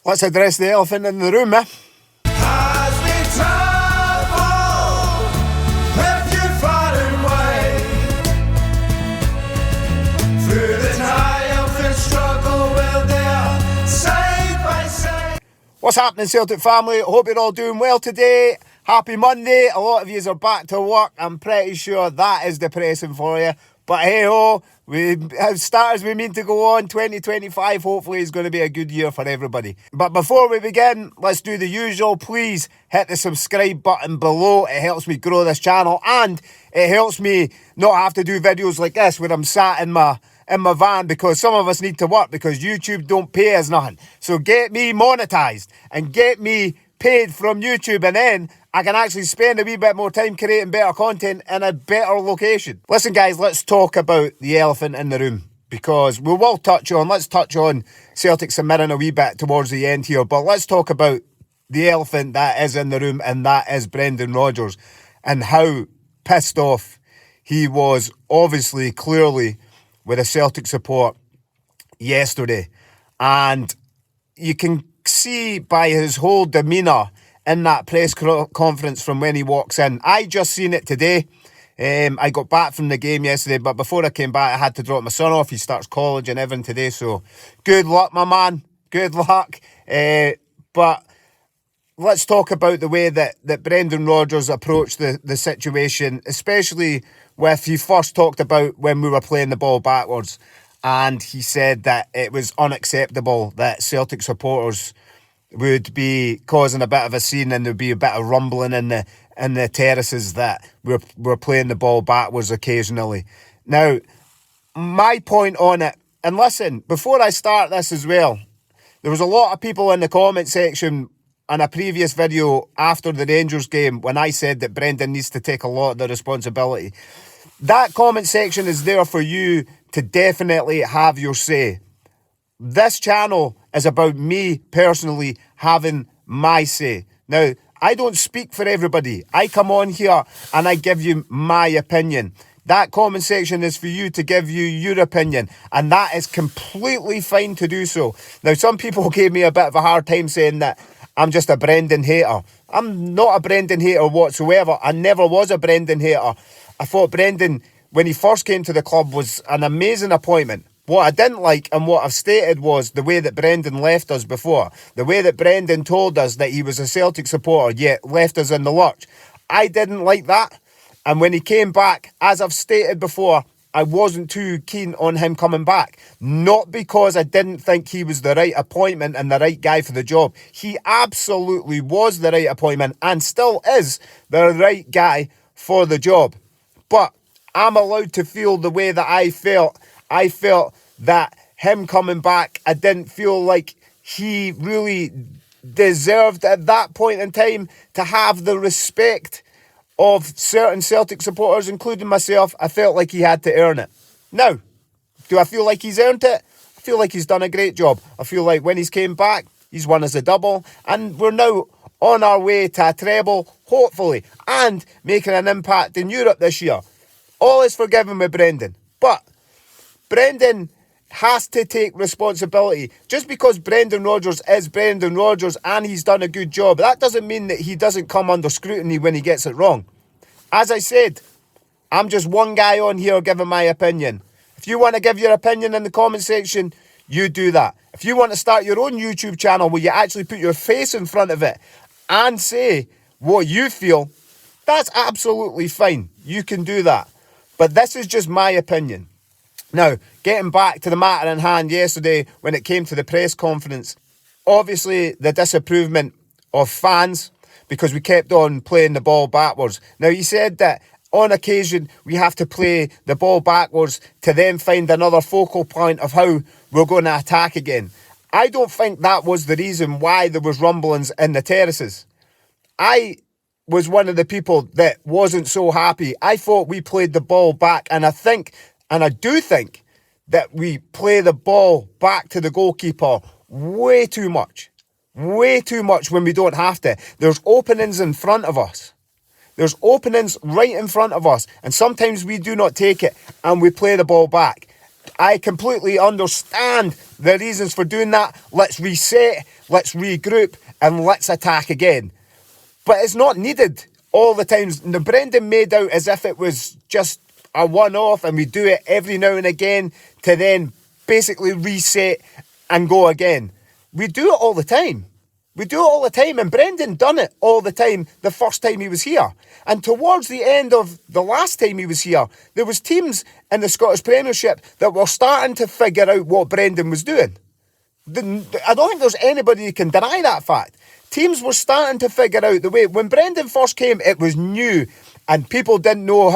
Let's address the elephant in the room, eh? As we travel with your foreign way through the triumph and struggle, we're there side by side. What's happening, Celtic family? Hope you're all doing well today. Happy Monday. A lot of you are back to work. I'm pretty sure that is depressing for you. But hey-ho, we have start as we mean to go on. 2025 hopefully is going to be a good year for everybody. But before we begin, let's do the usual. Please hit the subscribe button below. It helps me grow this channel and it helps me not have to do videos like this where I'm sat in my van, because some of us need to work because YouTube don't pay us nothing. So get me monetized and get me paid from YouTube, and then I can actually spend a wee bit more time creating better content in a better location. Listen guys, let's talk about the elephant in the room, because we will let's touch on Celtic submitting a wee bit towards the end here, but let's talk about the elephant that is in the room, and that is Brendan Rodgers and how pissed off he was, obviously, clearly, with a Celtic support yesterday. And you can see by his whole demeanour in that press conference from when he walks in. I just seen it today. I got back from the game yesterday, but before I came back, I had to drop my son off. He starts college and everything today, so good luck, my man. Good luck. But let's talk about the way that Brendan Rodgers approached the situation, especially with, he first talked about when we were playing the ball backwards, and he said that it was unacceptable that Celtic supporters would be causing a bit of a scene and there'd be a bit of rumbling in the terraces, that we're playing the ball backwards occasionally. Now, my point on it, and listen, before I start this as well, there was a lot of people in the comment section on a previous video after the Rangers game when I said that Brendan needs to take a lot of the responsibility. That comment section is there for you to definitely have your say. This channel is about me personally having my say. Now, I don't speak for everybody. I come on here and I give you my opinion. That comment section is for you to give you your opinion, and that is completely fine to do so. Now, some people gave me a bit of a hard time saying that I'm just a Brendan hater. I'm not a Brendan hater whatsoever. I never was a Brendan hater. I thought Brendan, when he first came to the club, was an amazing appointment. What I didn't like, and what I've stated, was the way that Brendan left us before. The way that Brendan told us that he was a Celtic supporter, yet left us in the lurch. I didn't like that. And when he came back, as I've stated before, I wasn't too keen on him coming back. Not because I didn't think he was the right appointment and the right guy for the job. He absolutely was the right appointment and still is the right guy for the job. But I'm allowed to feel the way that I felt. I felt that him coming back, I didn't feel like he really deserved at that point in time to have the respect of certain Celtic supporters, including myself. I felt like he had to earn it. Now, do I feel like he's earned it? I feel like he's done a great job. I feel like when he's came back, he's won us a double, and we're now on our way to a treble, hopefully, and making an impact in Europe this year. All is forgiven with Brendan. But Brendan has to take responsibility. Just because Brendan Rodgers is Brendan Rodgers and he's done a good job, that doesn't mean that he doesn't come under scrutiny when he gets it wrong. As I said, I'm just one guy on here giving my opinion. If you want to give your opinion in the comment section, you do that. If you want to start your own YouTube channel where you actually put your face in front of it and say what you feel, that's absolutely fine. You can do that. But this is just my opinion. Now, getting back to the matter in hand yesterday when it came to the press conference, obviously the disapproval of fans because we kept on playing the ball backwards. Now, he said that on occasion we have to play the ball backwards to then find another focal point of how we're going to attack again. I don't think that was the reason why there was rumblings in the terraces. I was one of the people that wasn't so happy. I thought we played the ball back, and I do think that we play the ball back to the goalkeeper way too much. Way too much when we don't have to. There's openings in front of us. There's openings right in front of us, and sometimes we do not take it and we play the ball back. I completely understand the reasons for doing that. Let's reset, let's regroup, and let's attack again. But it's not needed all the times. Now, Brendan made out as if it was just a one-off and we do it every now and again to then basically reset and go again. We do it all the time. We do it all the time, and Brendan done it all the time the first time he was here. And towards the end of the last time he was here, there was teams in the Scottish Premiership that were starting to figure out what Brendan was doing. I don't think there's anybody who can deny that fact. Teams were starting to figure out the way. When Brendan first came, it was new, and people didn't know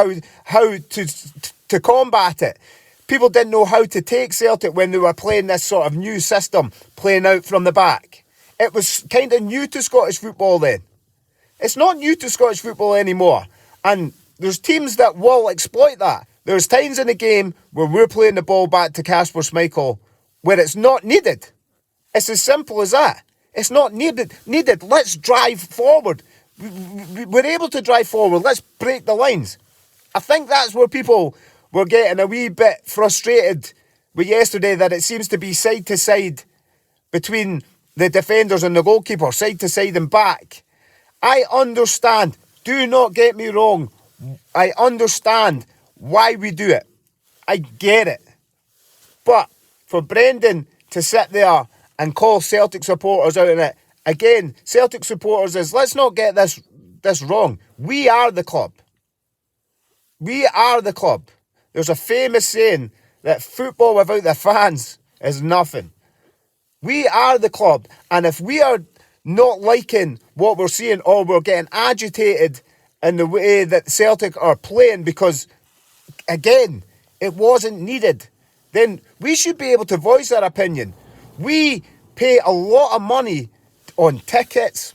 how to combat it. People didn't know how to take Celtic when they were playing this sort of new system, playing out from the back. It was kind of new to Scottish football then. It's not new to Scottish football anymore. And there's teams that will exploit that. There's times in the game where we're playing the ball back to Kasper Schmeichel where it's not needed. It's as simple as that. It's not needed. Let's drive forward. We're able to drive forward. Let's break the lines. I think that's where people were getting a wee bit frustrated with yesterday, that it seems to be side to side between the defenders and the goalkeeper, side to side and back. I understand. Do not get me wrong. I understand why we do it. I get it. But for Brendan to sit there and call Celtic supporters out on it, again, Celtic supporters is, let's not get this wrong. We are the club. We are the club. There's a famous saying that football without the fans is nothing. We are the club, and if we are not liking what we're seeing, or we're getting agitated in the way that Celtic are playing because, again, it wasn't needed, then we should be able to voice our opinion. We pay a lot of money on tickets,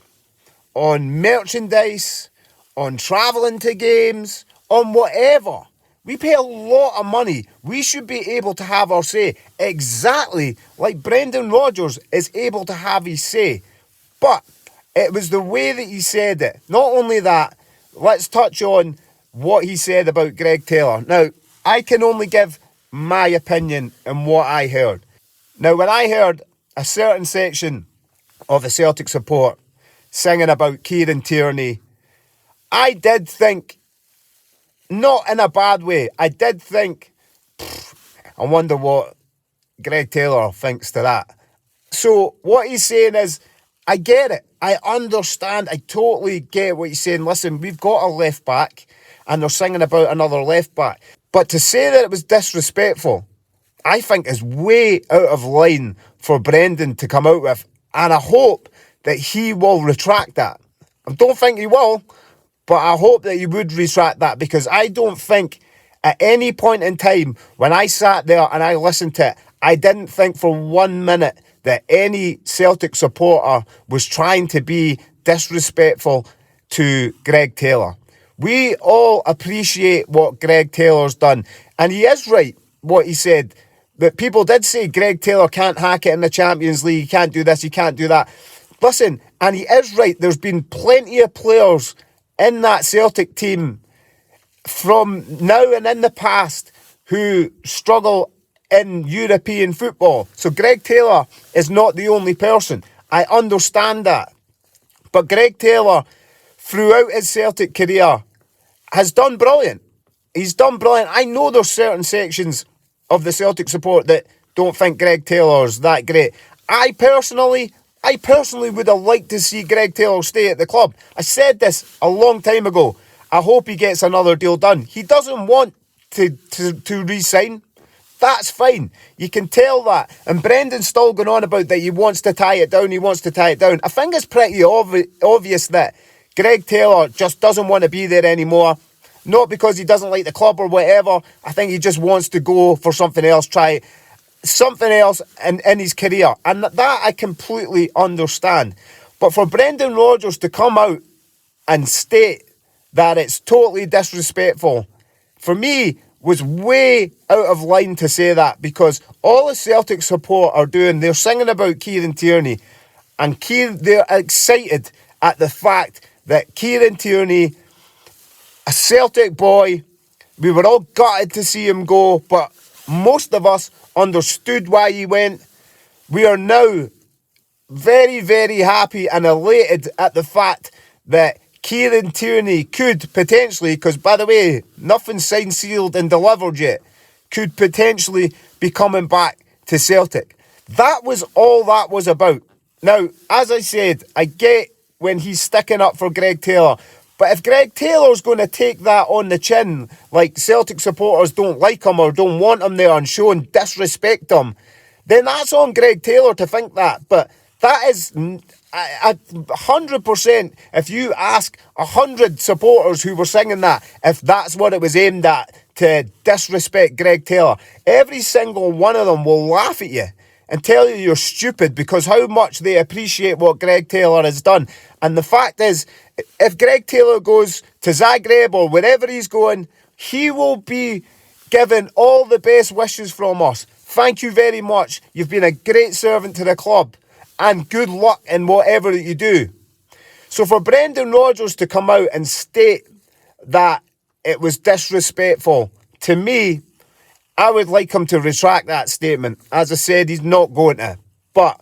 on merchandise, on travelling to games, on whatever. We pay a lot of money. We should be able to have our say, exactly like Brendan Rodgers is able to have his say. But it was the way that he said it. Not only that, let's touch on what he said about Greg Taylor. Now, I can only give my opinion and what I heard. Now, when I heard a certain section of the Celtic support singing about Kieran Tierney, I did think, not in a bad way, I did think, I wonder what Greg Taylor thinks to that. So what he's saying is, I get it. I understand. I totally get what he's saying. Listen, we've got a left back and they're singing about another left back. But to say that it was disrespectful, I think is way out of line for Brendan to come out with. And I hope that he will retract that. I don't think he will, but I hope that he would retract that, because I don't think at any point in time when I sat there and I listened to it, I didn't think for 1 minute that any Celtic supporter was trying to be disrespectful to Greg Taylor. We all appreciate what Greg Taylor's done. And he is right, what he said. That people did say Greg Taylor can't hack it in the Champions League, he can't do this, he can't do that. Listen, and he is right, there's been plenty of players in that Celtic team from now and in the past who struggle in European football. So Greg Taylor is not the only person. I understand that. But Greg Taylor, throughout his Celtic career, has done brilliant. He's done brilliant. I know there's certain sections of the Celtic support that don't think Greg Taylor's that great. I personally would have liked to see Greg Taylor stay at the club. I said this a long time ago. I hope he gets another deal done. He doesn't want to re-sign. That's fine. You can tell that. And Brendan's still going on about that he wants to tie it down. I think it's pretty obvious that Greg Taylor just doesn't want to be there anymore. Not because he doesn't like the club or whatever. I think he just wants to go for something else, try something else in his career. And that I completely understand. But for Brendan Rodgers to come out and state that it's totally disrespectful, for me, was way out of line to say that, because all the Celtic support are doing, they're singing about Kieran Tierney, and they're excited at the fact that Kieran Tierney, a Celtic boy, we were all gutted to see him go, but most of us understood why he went. We are now very, very happy and elated at the fact that Kieran Tierney could potentially, because by the way, nothing's signed, sealed and delivered yet, could potentially be coming back to Celtic. That was all that was about. Now, as I said, I get when he's sticking up for Greg Taylor, but if Greg Taylor's going to take that on the chin, like Celtic supporters don't like him or don't want him there and show and disrespect him, then that's on Greg Taylor to think that. But that is 100%, if you ask 100 supporters who were singing that, if that's what it was aimed at, to disrespect Greg Taylor, every single one of them will laugh at you and tell you you're stupid because how much they appreciate what Greg Taylor has done. And the fact is, if Greg Taylor goes to Zagreb or wherever he's going, he will be given all the best wishes from us. Thank you very much. You've been a great servant to the club. And good luck in whatever that you do. So for Brendan Rodgers to come out and state that it was disrespectful, to me, I would like him to retract that statement. As I said, he's not going to. But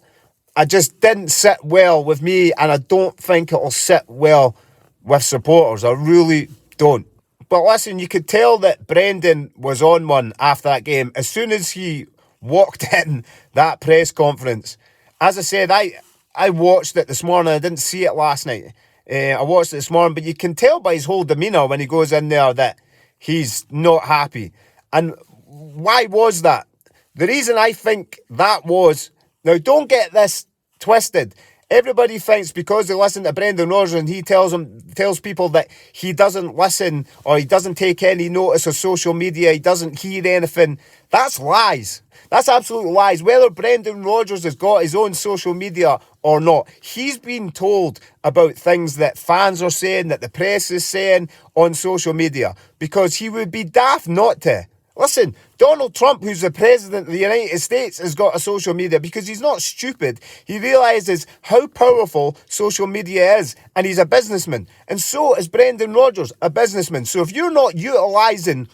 I just didn't sit well with me, and I don't think it'll sit well with supporters. I really don't. But listen, you could tell that Brendan was on one after that game. As soon as he walked in that press conference, as I said, I watched it this morning. I didn't see it last night. I watched it this morning, but you can tell by his whole demeanour when he goes in there that he's not happy. And why was that? The reason I think that was... Now, don't get this twisted. Everybody thinks because they listen to Brendan Rodgers and he tells people that he doesn't listen or he doesn't take any notice of social media, he doesn't hear anything. That's lies. That's absolute lies. Whether Brendan Rodgers has got his own social media or not, he's been told about things that fans are saying, that the press is saying on social media, because he would be daft not to. Listen, Donald Trump, who's the president of the United States, has got a social media because he's not stupid. He realises how powerful social media is, and he's a businessman. And so is Brendan Rodgers, a businessman. So if you're not utilising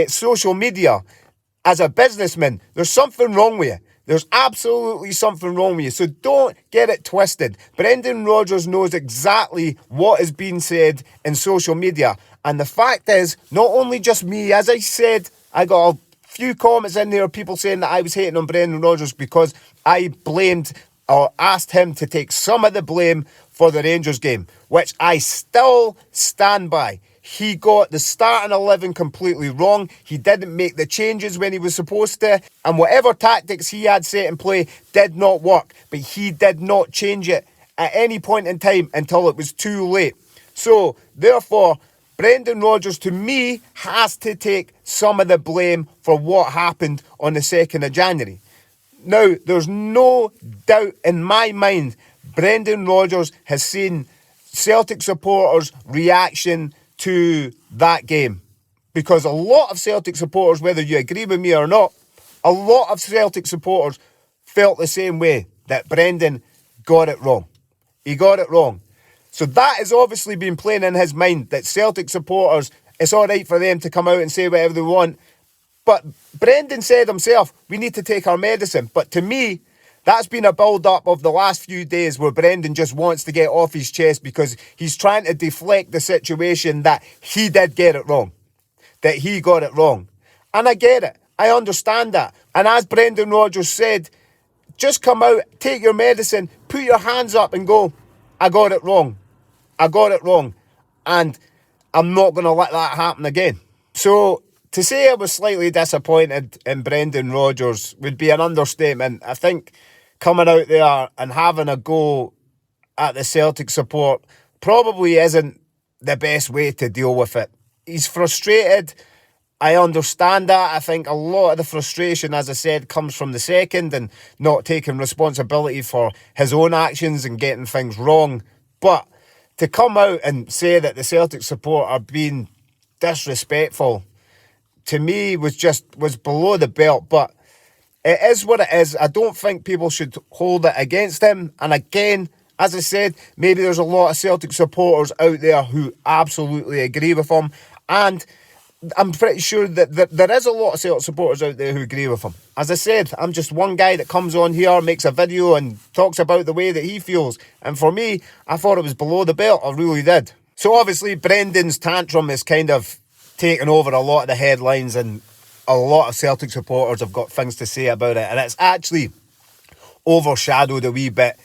social media as a businessman, there's something wrong with you. There's absolutely something wrong with you. So don't get it twisted. Brendan Rodgers knows exactly what is being said in social media. And the fact is, not only just me, as I said, I got a few comments in there, people saying that I was hating on Brendan Rodgers because I blamed or asked him to take some of the blame for the Rangers game, which I still stand by. He got the starting 11 completely wrong. He didn't make the changes when he was supposed to. And whatever tactics he had set in play did not work. But he did not change it at any point in time until it was too late. So, therefore, Brendan Rodgers, to me, has to take some of the blame for what happened on the 2nd of January. Now, there's no doubt in my mind, Brendan Rodgers has seen Celtic supporters' reaction to that game, because a lot of Celtic supporters, whether you agree with me or not, a lot of Celtic supporters felt the same way, that Brendan got it wrong. He got it wrong. So that has obviously been playing in his mind, that Celtic supporters, it's all right for them to come out and say whatever they want. But Brendan said himself, we need to take our medicine. But to me, that's been a build-up of the last few days where Brendan just wants to get off his chest because he's trying to deflect the situation that he did get it wrong, that he got it wrong. And I get it. I understand that. And as Brendan Rodgers said, just come out, take your medicine, put your hands up and go, I got it wrong. I got it wrong. And I'm not going to let that happen again. So to say I was slightly disappointed in Brendan Rodgers would be an understatement. I think coming out there and having a go at the Celtic support probably isn't the best way to deal with it. He's frustrated. I understand that. I think a lot of the frustration, as I said, comes from the second and not taking responsibility for his own actions and getting things wrong. But to come out and say that the Celtic support are being disrespectful, to me, was below the belt. But it is what it is. I don't think people should hold it against him. And again, as I said, maybe there's a lot of Celtic supporters out there who absolutely agree with him. And I'm pretty sure that there is a lot of Celtic supporters out there who agree with him. As I said, I'm just one guy that comes on here, makes a video and talks about the way that he feels. And for me, I thought it was below the belt. I really did. So obviously, Brendan's tantrum is kind of taken over a lot of the headlines, and a lot of Celtic supporters have got things to say about it. And it's actually overshadowed a wee bit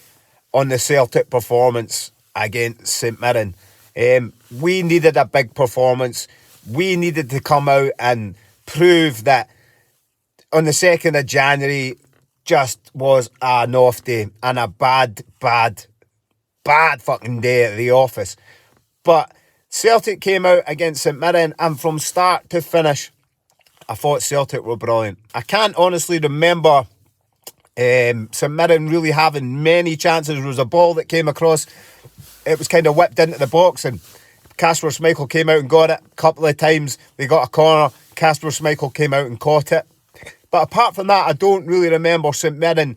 on the Celtic performance against St Mirren. We needed a big performance. We needed to come out and prove that on the 2nd of January just was an off day and a bad fucking day at the office. But Celtic came out against St Mirren, and from start to finish, I thought Celtic were brilliant. I can't honestly remember St Mirren really having many chances. There was a ball that came across. It was kind of whipped into the box, and Kasper Schmeichel came out and got it a couple of times. They got a corner. Kasper Schmeichel came out and caught it. But apart from that, I don't really remember St Mirren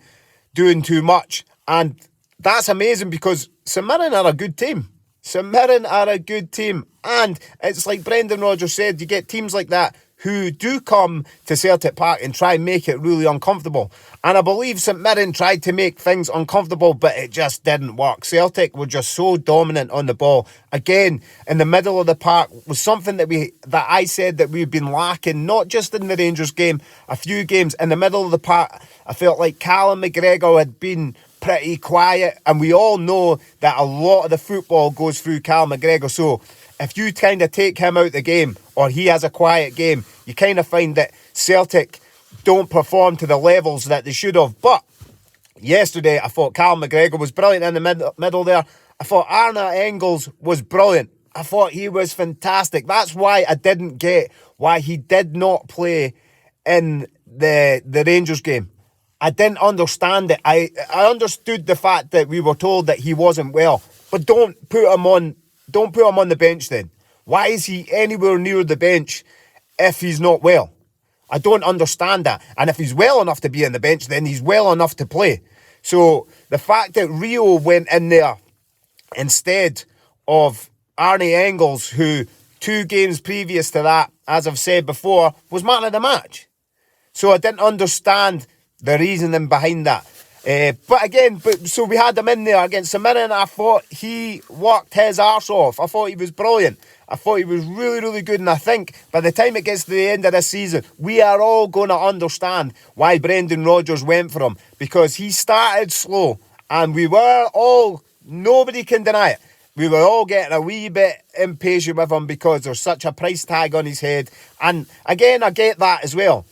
doing too much. And that's amazing because St Mirren are a good team. St Mirren are a good team. And it's like Brendan Rodgers said, you get teams like that who do come to Celtic Park and try and make it really uncomfortable. And I believe St Mirren tried to make things uncomfortable, but it just didn't work. Celtic were just so dominant on the ball. Again, in the middle of the park was something that I said that we've been lacking, not just in the Rangers game, a few games. In the middle of the park, I felt like Callum McGregor had been pretty quiet, and we all know that a lot of the football goes through Callum McGregor. So if you kind of take him out the game, or he has a quiet game, you kind of find that Celtic don't perform to the levels that they should have. But yesterday, I thought Callum McGregor was brilliant in the middle there. I thought Arne Engels was brilliant. I thought he was fantastic. That's why I didn't get why he did not play in the Rangers game. I didn't understand it. I understood the fact that we were told that he wasn't well, but don't put him on the bench then. Why is he anywhere near the bench if he's not well? I don't understand that. And if he's well enough to be on the bench, then he's well enough to play. So the fact that Rio went in there instead of Arne Engels, who 2 games previous to that, as I've said before, was man of the match. So I didn't understand the reasoning behind that. So we had him in there against St Mirren. I thought he worked his arse off. I thought he was brilliant. I thought he was really, really good. And I think by the time it gets to the end of this season, we are all going to understand why Brendan Rodgers went for him. Because he started slow, and we were all, nobody can deny it, we were all getting a wee bit impatient with him because there's such a price tag on his head. And again, I get that as well.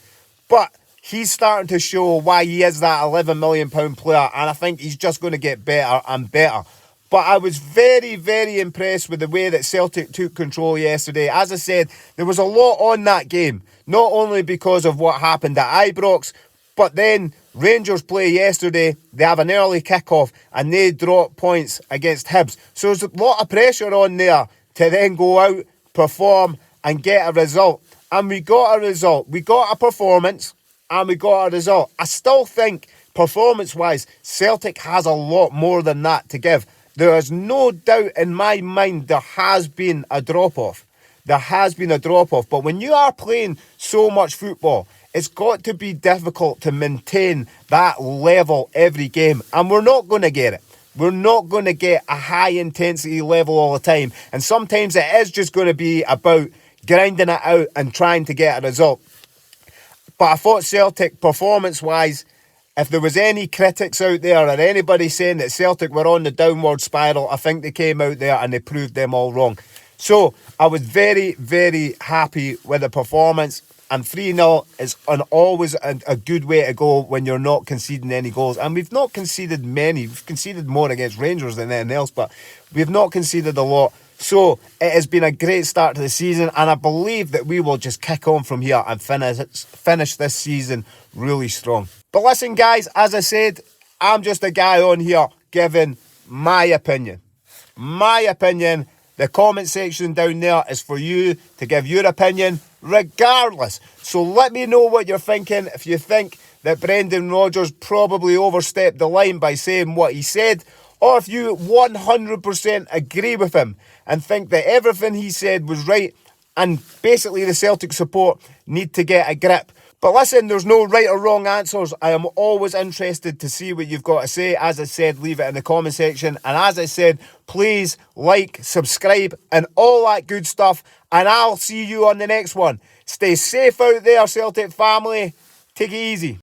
But he's starting to show why he is that £11 million player, and I think he's just going to get better and better. But I was very, very impressed with the way that Celtic took control yesterday. As I said, there was a lot on that game, not only because of what happened at Ibrox, but then Rangers play yesterday, they have an early kick-off, and they drop points against Hibs. So there's a lot of pressure on there to then go out, perform, and get a result. And we got a result. We got a performance, and we got a result. I still think, performance-wise, Celtic has a lot more than that to give. There is no doubt in my mind there has been a drop-off. There has been a drop-off. But when you are playing so much football, it's got to be difficult to maintain that level every game. And we're not going to get it. We're not going to get a high-intensity level all the time. And sometimes it is just going to be about grinding it out and trying to get a result. But I thought Celtic, performance-wise, if there was any critics out there or anybody saying that Celtic were on the downward spiral, I think they came out there and they proved them all wrong. So I was very, very happy with the performance. And 3-0 is always a good way to go when you're not conceding any goals. And we've not conceded many. We've conceded more against Rangers than anything else, but we've not conceded a lot. So it has been a great start to the season, and I believe that we will just kick on from here and finish this season really strong. But listen, guys, as I said, I'm just a guy on here giving my opinion. My opinion. The comment section down there is for you to give your opinion regardless. So let me know what you're thinking. If you think that Brendan Rodgers probably overstepped the line by saying what he said, or if you 100% agree with him and think that everything he said was right, and basically the Celtic support need to get a grip. But listen, there's no right or wrong answers. I am always interested to see what you've got to say. As I said, leave it in the comment section. And as I said, please like, subscribe, and all that good stuff. And I'll see you on the next one. Stay safe out there, Celtic family. Take it easy.